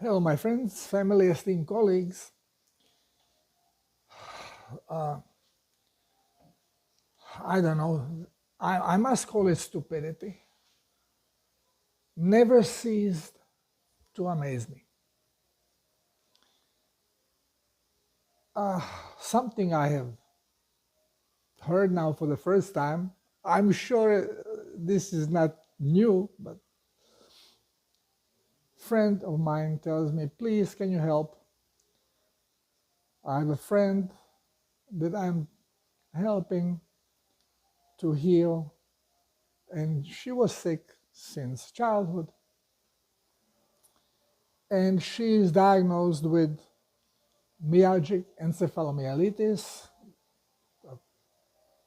Hello, my friends, family, esteemed colleagues. I don't know. I must call it stupidity. Never ceased to amaze me. Something I have heard now for the first time. I'm sure this is not new, but a friend of mine tells me, please, can you help? I have a friend that I'm helping to heal, and she was sick since childhood. And she is diagnosed with myalgic encephalomyelitis,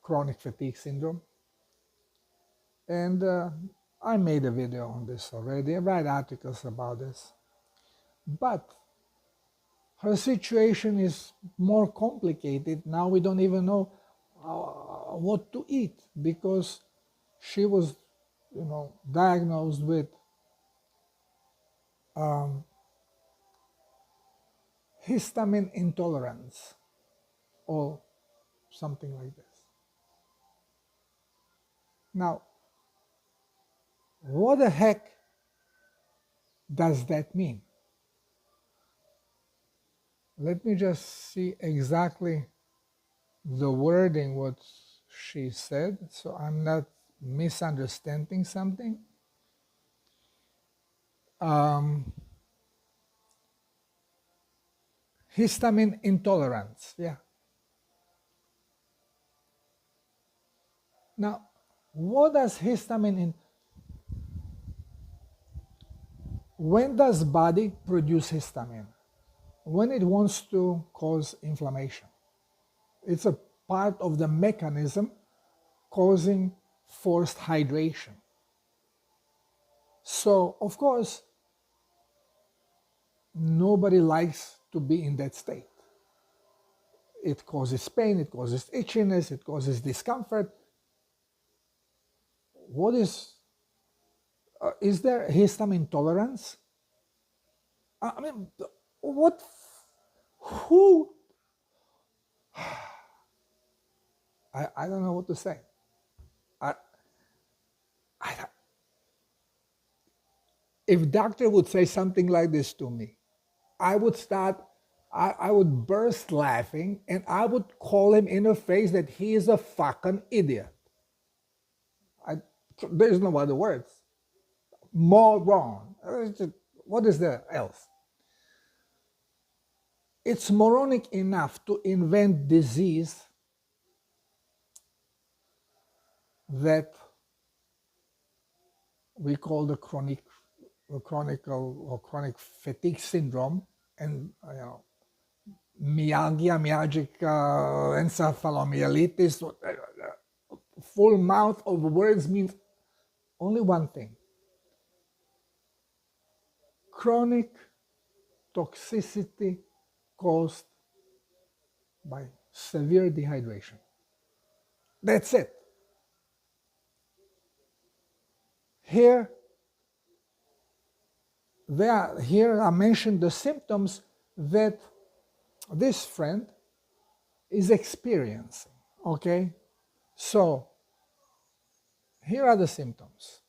chronic fatigue syndrome. And I made a video on this already. I write articles about this. But her situation is more complicated. Now we don't even know what to eat because she was, diagnosed with histamine intolerance or something like this. Now, what the heck does that mean? Let me just see exactly the wording what she said so I'm not misunderstanding something. Histamine intolerance, yeah. Now, what does histamine when does body produce histamine? When it wants to cause inflammation. It's a part of the mechanism causing forced hydration. So, of course, nobody likes to be in that state. It causes pain, it causes itchiness, it causes discomfort. What is there histamine tolerance? I mean, what, who, I don't know what to say. If doctor would say something like this to me, I would burst laughing and I would call him in the face that he is a fucking idiot. There's no other words. Moron. What is there else? It's moronic enough to invent disease that we call the chronic fatigue syndrome, and myalgic encephalomyelitis. Full mouth of words means only one thing: chronic toxicity caused by severe dehydration. That's it. Here I mentioned the symptoms that this friend is experiencing. Okay, so here are the symptoms: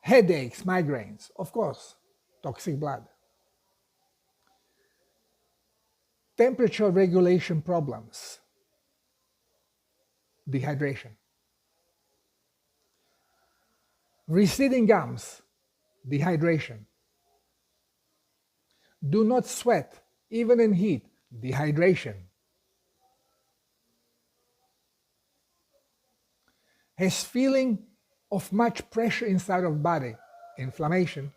headaches, migraines, of course, toxic blood, temperature regulation problems, dehydration, receding gums, dehydration, do not sweat even in heat, dehydration, has feeling of much pressure inside of body, inflammation,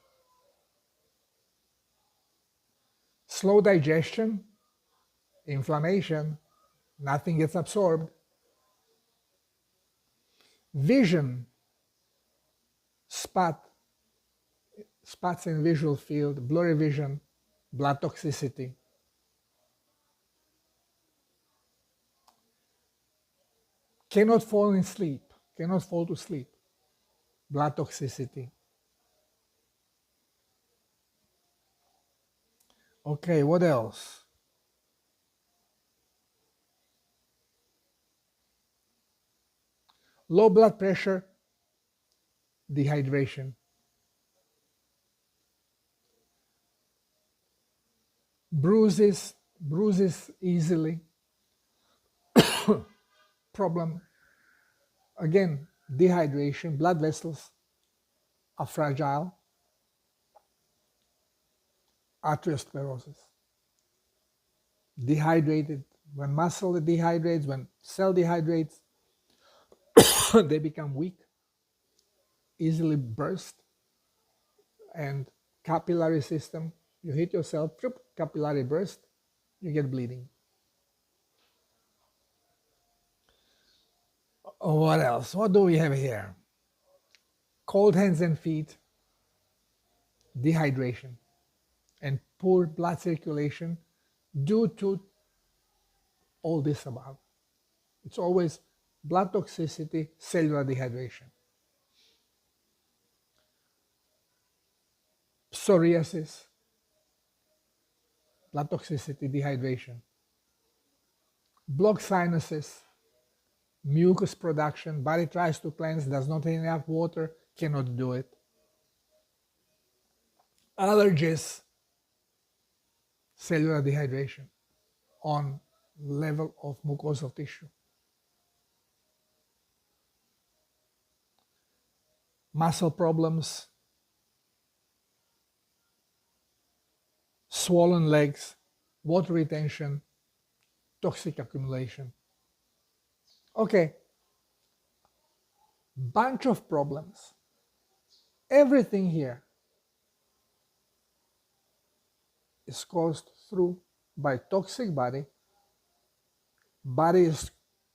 slow digestion, inflammation, nothing gets absorbed, vision, spots in visual field, blurry vision, blood toxicity, cannot fall to sleep, blood toxicity, Okay, what else? Low blood pressure, dehydration, bruises easily. Problem, again, dehydration, blood vessels are fragile, arteriosclerosis. Dehydrated, when muscle dehydrates, when cell dehydrates, they become weak, easily burst, and capillary system, you hit yourself, capillary burst, you get bleeding. What else? What do we have here? Cold hands and feet, dehydration, and poor blood circulation due to all this above. It's always blood toxicity, cellular dehydration. Psoriasis, blood toxicity, dehydration. Blocked sinuses, mucus production, body tries to cleanse, does not have enough water, cannot do it. Allergies, cellular dehydration on level of mucosal tissue. Muscle problems, swollen legs, water retention, toxic accumulation. Okay, bunch of problems. Everything here is caused through by toxic body. Body's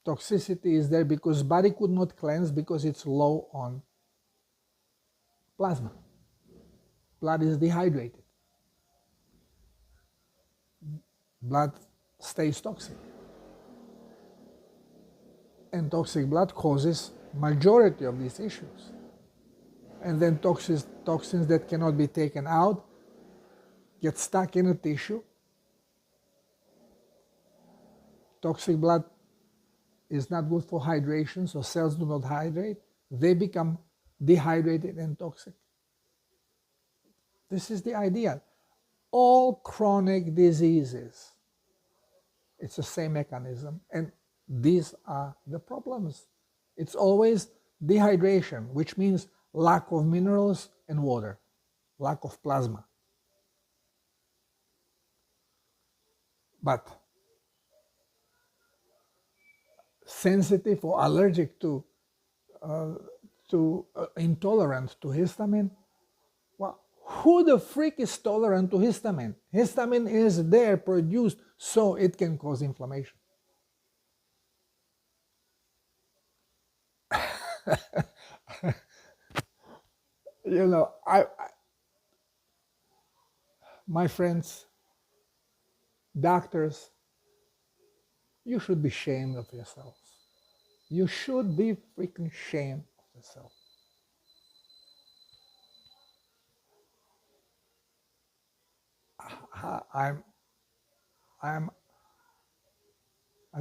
toxicity is there because body could not cleanse because it's low on plasma. Blood is dehydrated. Blood stays toxic. And toxic blood causes majority of these issues. And then toxins that cannot be taken out get stuck in a tissue. Toxic blood is not good for hydration, so cells do not hydrate. They become dehydrated and toxic. This is the idea. All chronic diseases, it's the same mechanism, and these are the problems. It's always dehydration, which means lack of minerals and water, lack of plasma. But sensitive or allergic to intolerant to histamine, well, who the freak is tolerant to histamine? Histamine is there produced so it can cause inflammation. You know, my friends, doctors, you should be ashamed of yourselves. You should be freaking ashamed of yourself. I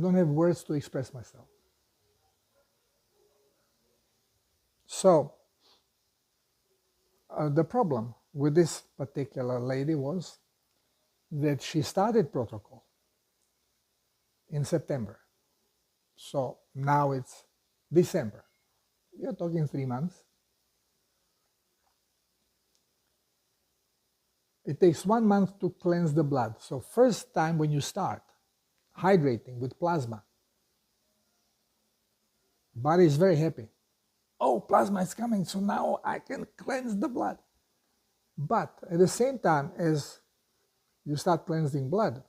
don't have words to express myself. So, the problem with this particular lady was that she started protocol in September. So now it's December. You're talking 3 months. It takes 1 month to cleanse the blood. So first time when you start hydrating with plasma, body is very happy. Oh, plasma is coming, so now I can cleanse the blood. But at the same time as you start cleansing blood,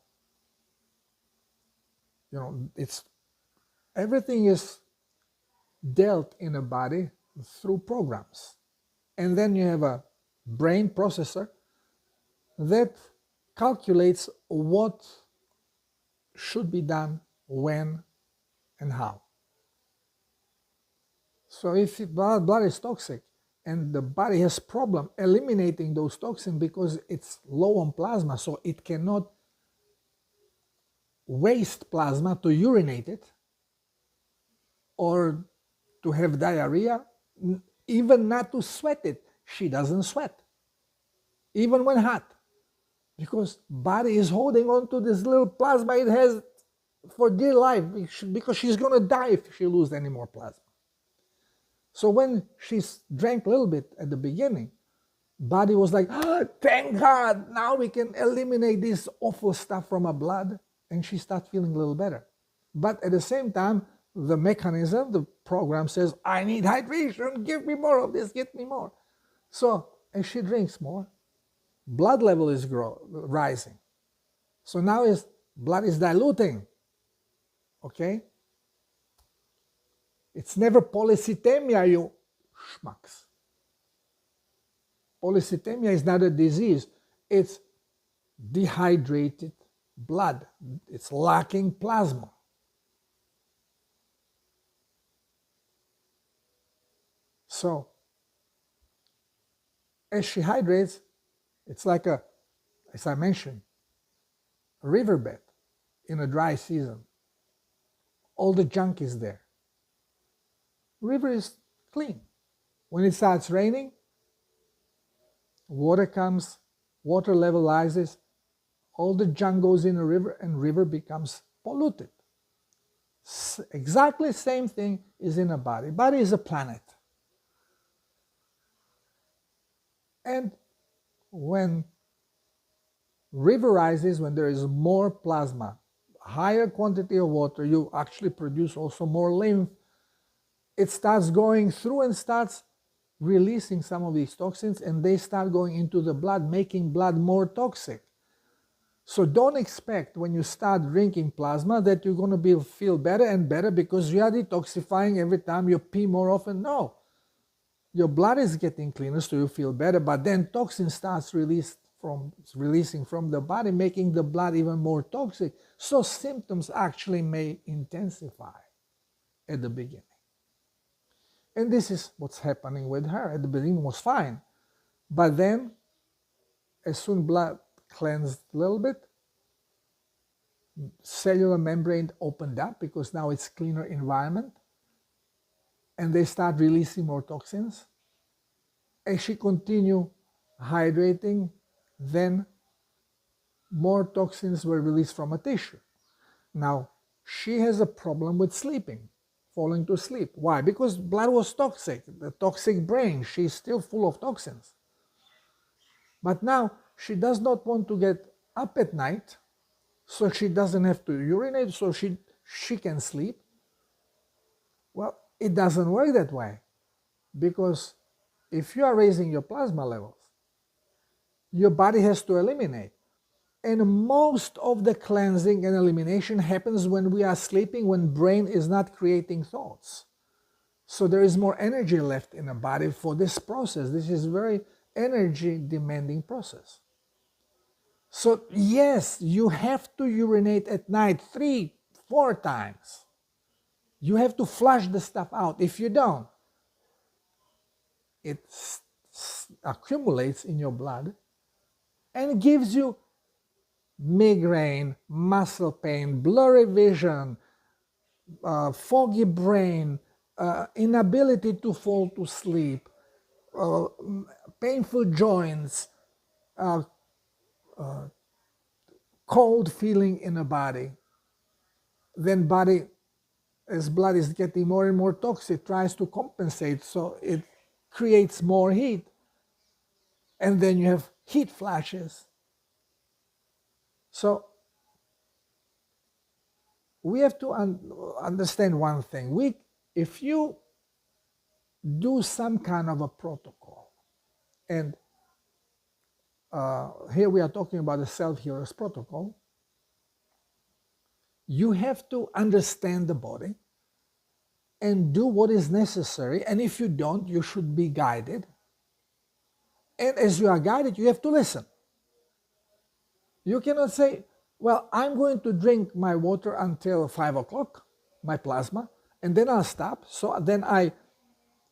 you know, everything is dealt in a body through programs. And then you have a brain processor that calculates what should be done, when, and how. So if blood is toxic, and the body has problem eliminating those toxins because it's low on plasma, so it cannot waste plasma to urinate it or to have diarrhea, even not to sweat it. She doesn't sweat, even when hot, because body is holding on to this little plasma it has for dear life, because she's going to die if she loses any more plasma. So when she drank a little bit at the beginning, body was like, oh, thank God, now we can eliminate this awful stuff from her blood, and she started feeling a little better. But at the same time, the mechanism, the program says, I need hydration, give me more of this, get me more. So as she drinks more, blood level is rising. So now blood is diluting, okay? It's never polycythemia, you schmucks. Polycythemia is not a disease. It's dehydrated blood. It's lacking plasma. So, as she hydrates, it's like as I mentioned, a riverbed in a dry season. All the junk is there. River is clean. When it starts raining, water comes, water level rises, all the junk goes in the river, and river becomes polluted. Exactly the same thing is in a body. Body is a planet. And when river rises, when there is more plasma, higher quantity of water, you actually produce also more lymph. It starts going through and starts releasing some of these toxins, and they start going into the blood, making blood more toxic. So don't expect when you start drinking plasma that you're going to feel better and better because you are detoxifying every time you pee more often. No. Your blood is getting cleaner, so you feel better, but then toxin starts releasing from the body, making the blood even more toxic. So symptoms actually may intensify at the beginning. And this is what's happening with her. At the beginning was fine. But then, as soon blood cleansed a little bit, cellular membrane opened up because now it's cleaner environment, and they start releasing more toxins. As she continued hydrating, then more toxins were released from a tissue. Now, she has a problem with sleeping, falling to sleep. Why? Because blood was toxic, the toxic brain. She's still full of toxins. But now she does not want to get up at night, so she doesn't have to urinate, so she can sleep. Well, it doesn't work that way, because if you are raising your plasma levels, your body has to eliminate. And most of the cleansing and elimination happens when we are sleeping, when brain is not creating thoughts. So there is more energy left in the body for this process. This is a very energy demanding process. So yes, you have to urinate at night 3-4 times. You have to flush the stuff out. If you don't, it accumulates in your blood and gives you migraine, muscle pain, blurry vision, foggy brain, inability to fall to sleep, painful joints, cold feeling in the body. Then body, as blood is getting more and more toxic, tries to compensate, so it creates more heat. And then you have heat flashes. So we have to understand one thing. If you do some kind of a protocol, and here we are talking about the self-healers protocol, you have to understand the body and do what is necessary. And if you don't, you should be guided. And as you are guided, you have to listen. You cannot say, well, I'm going to drink my water until 5 o'clock, my plasma, and then I'll stop. So then I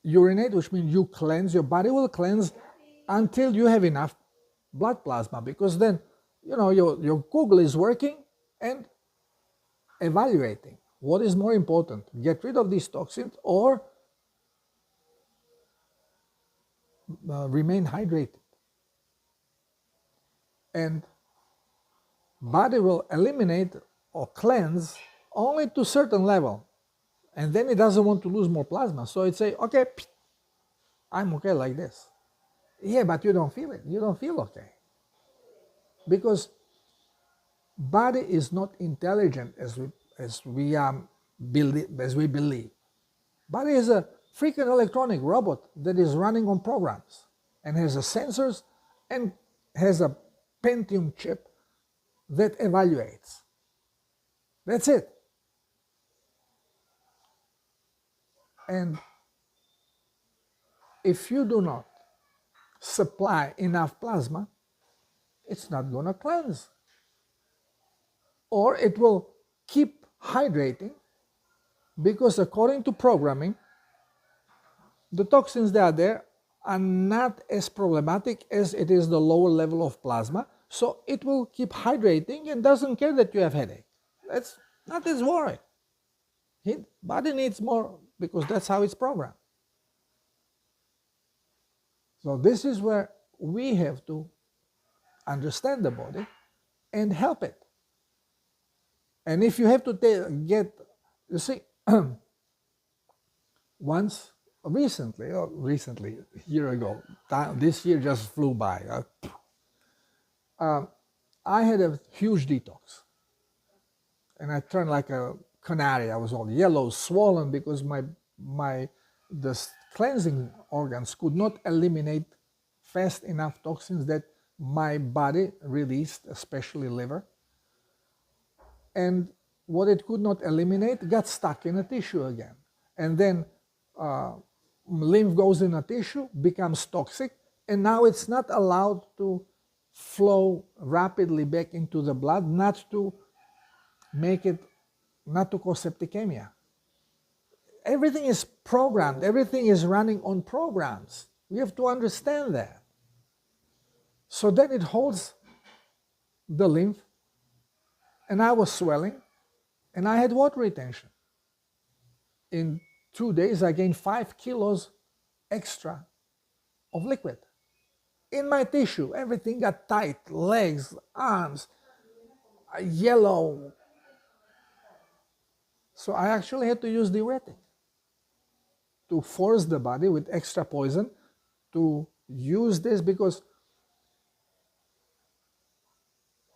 urinate, which means you cleanse, your body will cleanse until you have enough blood plasma, because then, your Google is working and evaluating what is more important, get rid of these toxins or remain hydrated. And body will eliminate or cleanse only to a certain level, and then it doesn't want to lose more plasma, so it say, okay, I'm okay like this. Yeah, but you don't feel it. You don't feel okay, because body is not intelligent as we believe. Body is a freaking electronic robot that is running on programs and has a sensors and has a Pentium chip that evaluates. That's it. And if you do not supply enough plasma, it's not going to cleanse. Or it will keep hydrating, because according to programming, the toxins that are there are not as problematic as it is the lower level of plasma, so it will keep hydrating and doesn't care that you have headache. That's not his worry. Body needs more because that's how it's programmed. So this is where we have to understand the body and help it. And if you have to you see, once, recently, a year ago, this year just flew by. I had a huge detox, and I turned like a canary. I was all yellow, swollen, because the cleansing organs could not eliminate fast enough toxins that my body released, especially liver. And what it could not eliminate got stuck in a tissue again. And then lymph goes in a tissue, becomes toxic, and now it's not allowed to flow rapidly back into the blood, not to cause septicemia. Everything is programmed. Everything is running on programs. We have to understand that. So then it holds the lymph, and I was swelling, and I had water retention. In 2 days, I gained 5 kilos extra of liquid. In my tissue, everything got tight, legs, arms, yellow. So I actually had to use diuretic to force the body with extra poison to use this, because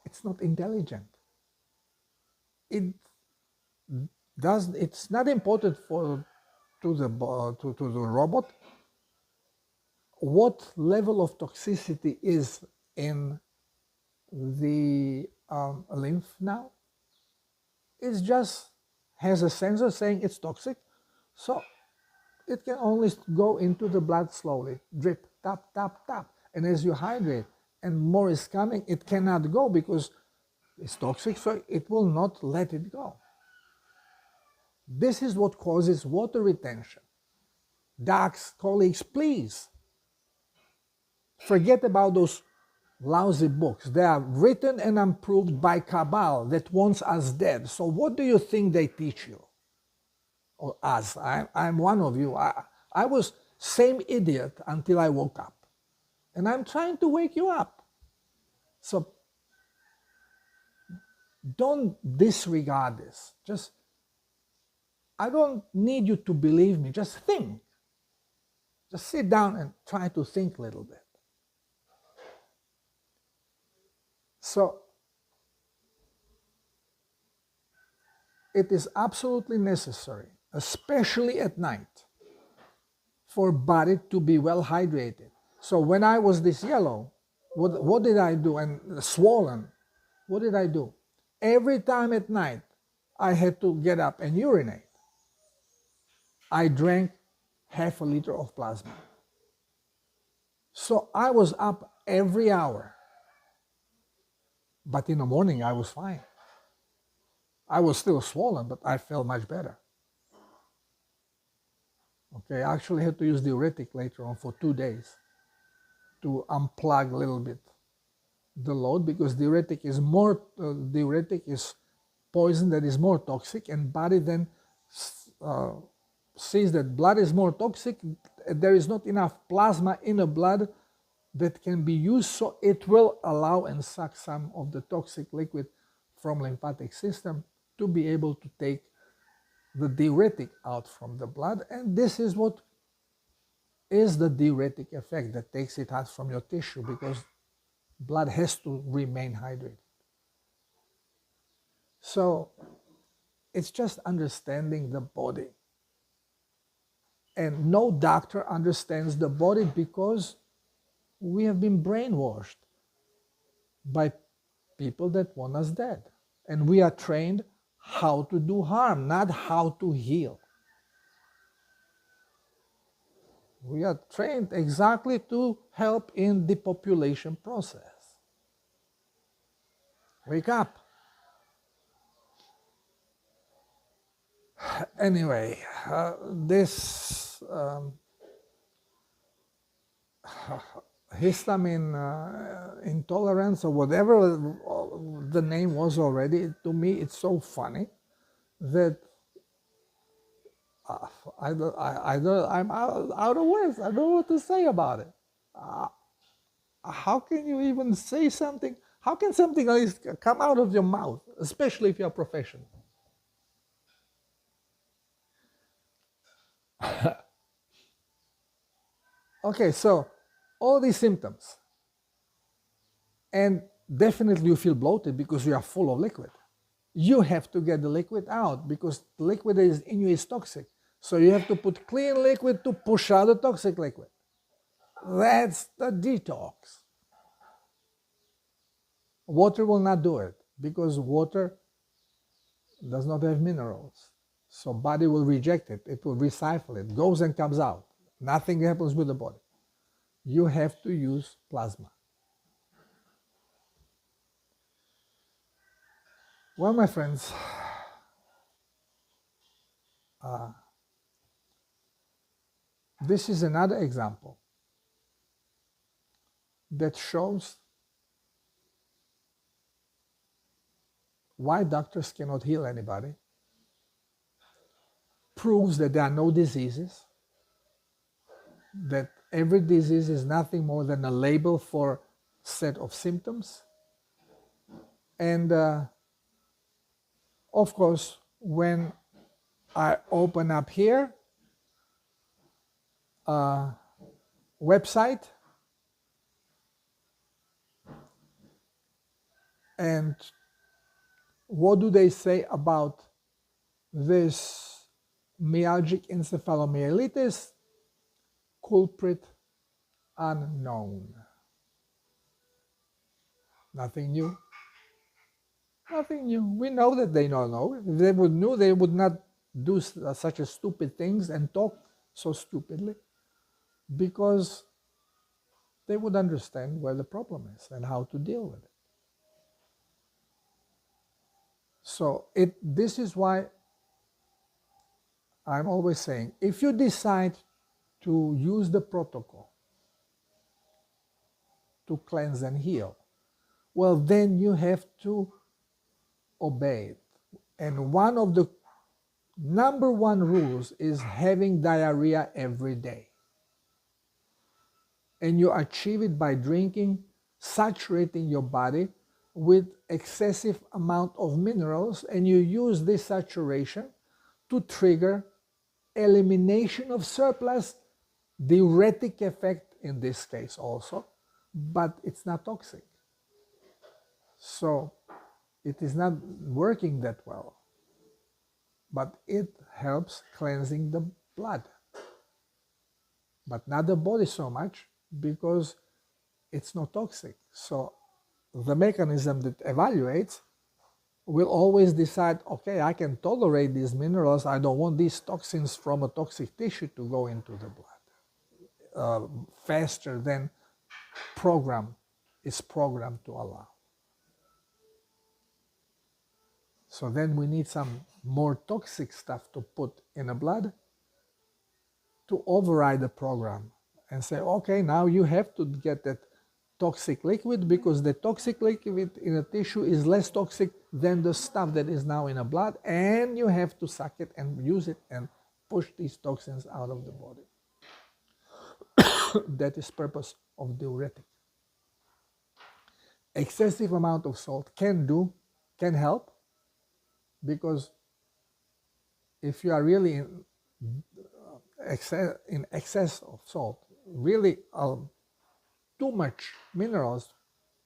it's not intelligent. It's not important to the robot what level of toxicity is in the lymph now. It just has a sensor saying it's toxic, so it can only go into the blood slowly, drip, tap, tap, tap. And as you hydrate and more is coming, it cannot go because it's toxic, so it will not let it go. This is what causes water retention. Docs, colleagues, please forget about those lousy books. They are written and approved by cabal that wants us dead. So what do you think they teach you? Or us? I'm one of you. I was same idiot until I woke up. And I'm trying to wake you up. So don't disregard this. I don't need you to believe me. Just think. Just sit down and try to think a little bit. So it is absolutely necessary, especially at night, for body to be well hydrated. So when I was this yellow, what did I do? And swollen, what did I do? Every time at night, I had to get up and urinate. I drank half a liter of plasma. So I was up every hour. But in the morning, I was fine. I was still swollen, but I felt much better. Okay, I actually had to use diuretic later on for 2 days to unplug a little bit the load, because diuretic is poison that is more toxic, and body then uh, sees that blood is more toxic. There is not enough plasma in the blood that can be used, so it will allow and suck some of the toxic liquid from lymphatic system to be able to take the diuretic out from the blood. And this is what is the diuretic effect that takes it out from your tissue, because blood has to remain hydrated. So it's just understanding the body. And no doctor understands the body, because we have been brainwashed by people that want us dead. And we are trained how to do harm, not how to heal. We are trained exactly to help in the depopulation process. Wake up. Anyway, this histamine intolerance, or whatever the name was already, to me it's so funny that I'm out of words. I don't know what to say about it. How can you even say something? How can something like this come out of your mouth, especially if you're a professional? Okay, so all these symptoms, and definitely you feel bloated because you are full of liquid. You have to get the liquid out, because the liquid that is in you is toxic. So you have to put clean liquid to push out the toxic liquid. That's the detox. Water will not do it, because water does not have minerals. So body will reject it. It will recycle it, goes and comes out. Nothing happens with the body. You have to use plasma. Well, my friends, this is another example that shows why doctors cannot heal anybody, proves that there are no diseases, that every disease is nothing more than a label for a set of symptoms. And of course, when I open up here a website, and what do they say about this myalgic encephalomyelitis? Culprit unknown. Nothing new. Nothing new. We know that they don't know. If they would know, they would not do such a stupid things and talk so stupidly, because they would understand where the problem is and how to deal with it. So this is why I'm always saying, if you decide to use the protocol to cleanse and heal, well, then you have to obey it. And one of the number one rules is having diarrhea every day. And you achieve it by drinking, saturating your body with excessive amount of minerals, and you use this saturation to trigger elimination of surplus, diuretic effect in this case also, but it's not toxic. So it is not working that well, but it helps cleansing the blood, but not the body so much, because it's not toxic. So the mechanism that evaluates will always decide, okay, I can tolerate these minerals. I don't want these toxins from a toxic tissue to go into the blood faster than is programmed to allow. So then we need some more toxic stuff to put in the blood, to override the program and say, okay, now you have to get that toxic liquid because the toxic liquid in a tissue is less toxic than the stuff that is now in the blood, and you have to suck it and use it and push these toxins out of the body. That is purpose of diuretic. Excessive amount of salt can help, because if you are really in excess of salt, really too much minerals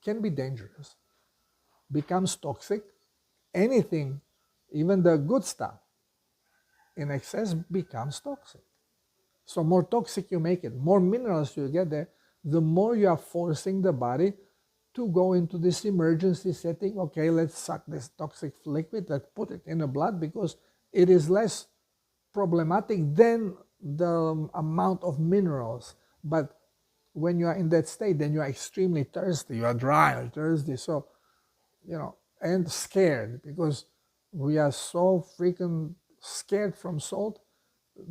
can be dangerous, becomes toxic. Anything, even the good stuff, in excess becomes toxic. So more toxic you make it, more minerals you get there, the more you are forcing the body to go into this emergency setting. Okay, let's suck this toxic liquid, let's put it in the blood because it is less problematic than the amount of minerals. But when you are in that state, then you are extremely thirsty, you are dry or thirsty, so, and scared, because we are so freaking scared from salt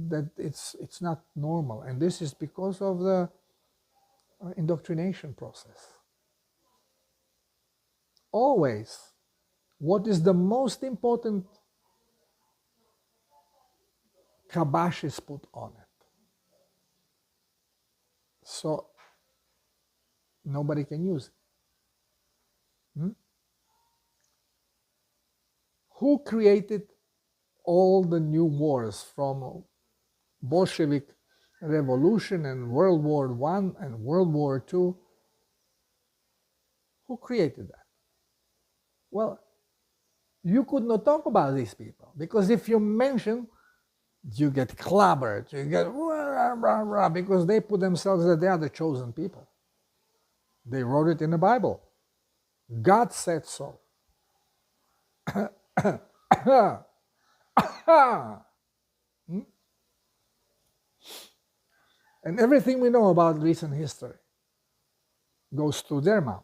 that it's not normal. And this is because of the indoctrination process. Always, what is the most important kibosh is put on it, so nobody can use it. Who created all the new wars from Bolshevik Revolution and World War I and World War II? Who created that? Well, you could not talk about these people, because if you mention, you get clobbered, you get rah, rah, rah, because they put themselves that they are the chosen people. They wrote it in the Bible. God said so. And everything we know about recent history goes through their mouth.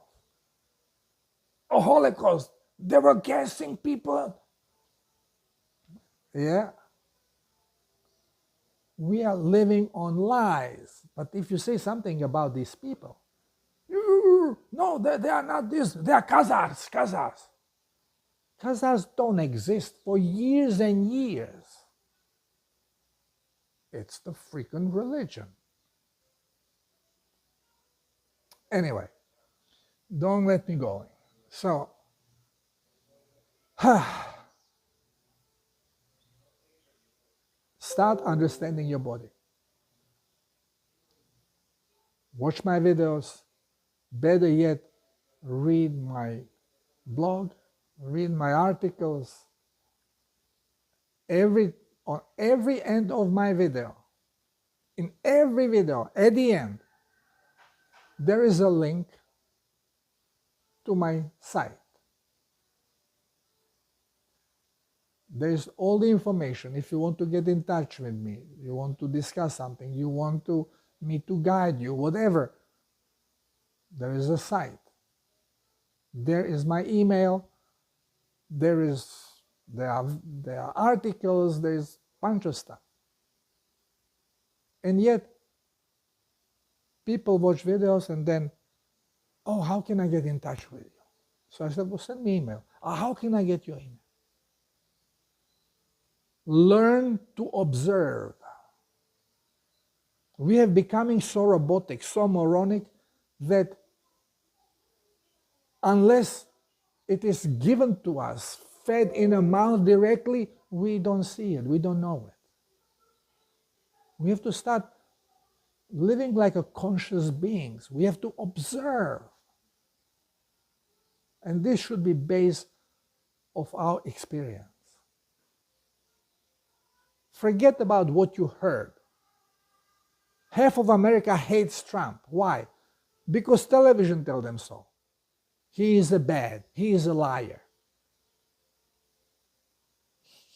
A Holocaust, they were gassing people. Yeah. We are living on lies. But if you say something about these people, no, they are not this, they are Khazars. Khazars don't exist for years and years. It's the freaking religion. Anyway, don't let me go. So, start understanding your body. Watch my videos. Better yet, read my blog, read my articles. On every end of my video, in every video, at the end, there is a link to my site. There is all the information. If you want to get in touch with me, you want to discuss something, you want me to guide you, whatever, there is a site. There is my email. There are articles. There's a bunch of stuff. And yet, people watch videos and then, oh, how can I get in touch with you? So I said, well, send me email. How can I get your email? Learn to observe. We have becoming so robotic, so moronic, that unless it is given to us, fed in a mouth directly, we don't see it, we don't know it. We have to start living like a conscious beings. We have to observe. And this should be based of our experience. Forget about what you heard. Half of America hates Trump. Why? Because television tells them so. He is he is a liar.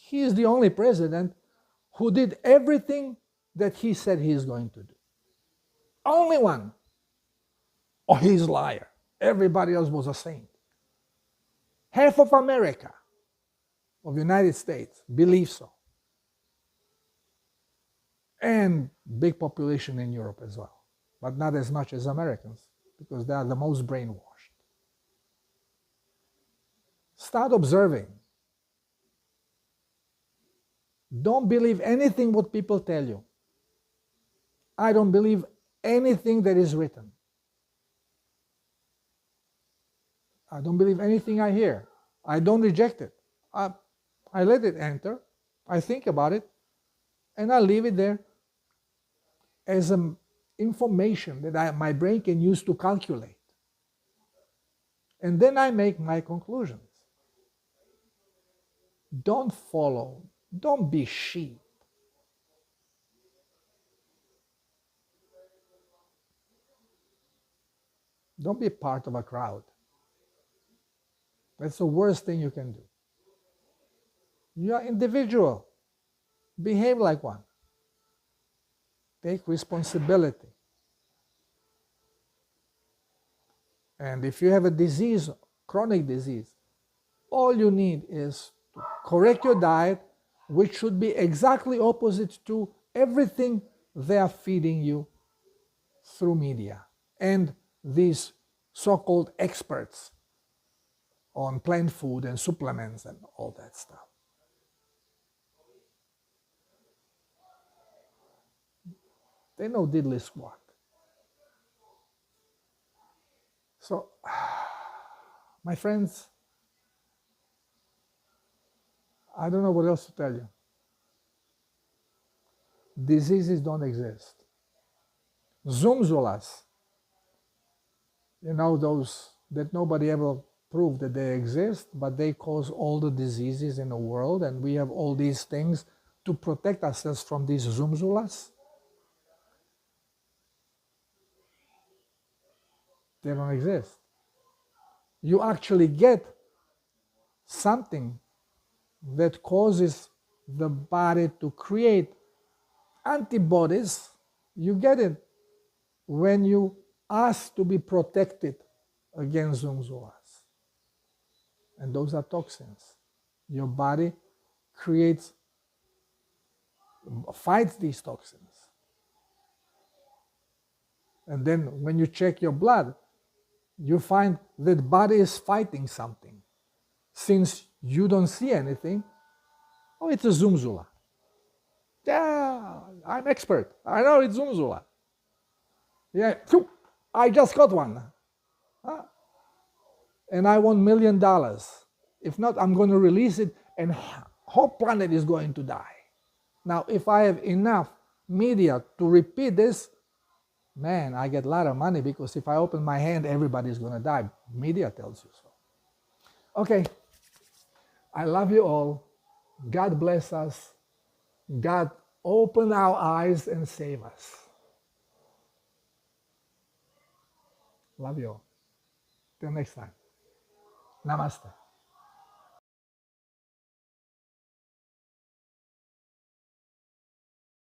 He is the only president who did everything that he said he is going to do. Only one. Oh, he's a liar. Everybody else was a saint. Half of America, of the United States, believes so. and big population in Europe as well, but not as much as Americans because they are the most brainwashed. Start observing. Don't believe anything what people tell you. I don't believe anything that is written. I don't believe anything I hear. I don't reject it. I let it enter. I think about it, and I leave it there as information that my brain can use to calculate. And then I make my conclusions. Don't follow. Don't be sheep. Don't be part of a crowd. That's the worst thing you can do. You are individual. Behave like one. Take responsibility. And if you have a disease, chronic disease, all you need is to correct your diet, which should be exactly opposite to everything they are feeding you through media and these so-called experts on plant food and supplements and all that stuff. They know diddly squat. So, my friends, I don't know what else to tell you. Diseases don't exist. Zumzulas, you know, those that nobody ever proved that they exist, but they cause all the diseases in the world, and we have all these things to protect ourselves from these zumzulas. They don't exist. You actually get something that causes the body to create antibodies. You get it when you ask to be protected against zumzulas. And those are toxins. Your body fights these toxins. And then when you check your blood, you find that body is fighting something. Since you don't see anything, oh, it's a zumzula. Yeah, I'm expert. I know it's zumzula. Yeah, I just got one. And I want $1 million. If not, I'm going to release it and whole planet is going to die. Now, if I have enough media to repeat this, man, I get a lot of money because if I open my hand, everybody's going to die. Media tells you so. Okay. I love you all. God bless us. God open our eyes and save us. Love you all. Till next time. Namaste.